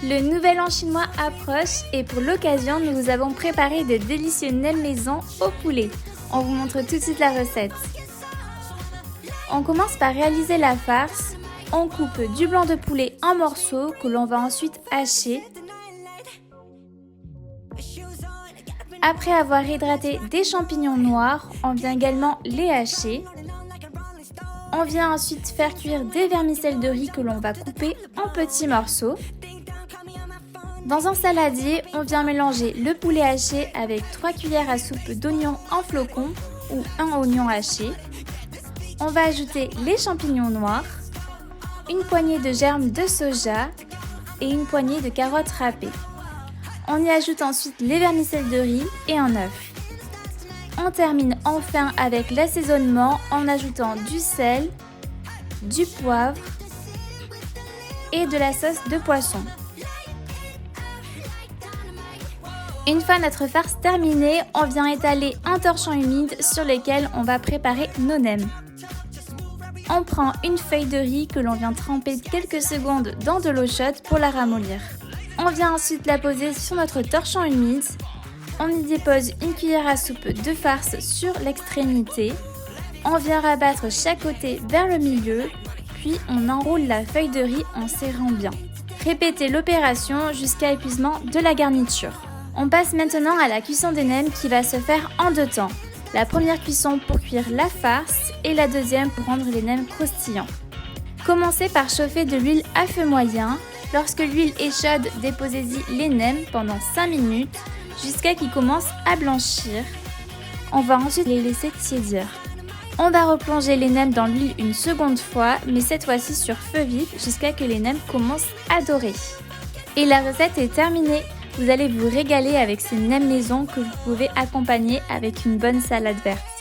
Le nouvel an chinois approche et pour l'occasion, nous vous avons préparé de délicieux nems maison au poulet. On vous montre tout de suite la recette. On commence par réaliser la farce. On coupe du blanc de poulet en morceaux que l'on va ensuite hacher. Après avoir hydraté des champignons noirs, on vient également les hacher. On vient ensuite faire cuire des vermicelles de riz que l'on va couper en petits morceaux. Dans un saladier, on vient mélanger le poulet haché avec 3 cuillères à soupe d'oignons en flocons ou un oignon haché. On va ajouter les champignons noirs, une poignée de germes de soja et une poignée de carottes râpées. On y ajoute ensuite les vermicelles de riz et un œuf. On termine enfin avec l'assaisonnement en ajoutant du sel, du poivre et de la sauce de poisson. Une fois notre farce terminée, on vient étaler un torchon humide sur lequel on va préparer nos nems. On prend une feuille de riz que l'on vient tremper quelques secondes dans de l'eau chaude pour la ramollir. On vient ensuite la poser sur notre torchon humide. On y dépose une cuillère à soupe de farce sur l'extrémité. On vient rabattre chaque côté vers le milieu, puis on enroule la feuille de riz en serrant bien. Répétez l'opération jusqu'à épuisement de la garniture. On passe maintenant à la cuisson des nems qui va se faire en 2 temps. La première cuisson pour cuire la farce et la deuxième pour rendre les nems croustillants. Commencez par chauffer de l'huile à feu moyen. Lorsque l'huile est chaude, déposez-y les nems pendant 5 minutes jusqu'à qu'ils commencent à blanchir. On va ensuite les laisser tiédir. On va replonger les nems dans l'huile une seconde fois, mais cette fois-ci sur feu vif jusqu'à ce que les nems commencent à dorer. Et la recette est terminée. Vous allez vous régaler avec ces nems maison que vous pouvez accompagner avec une bonne salade verte.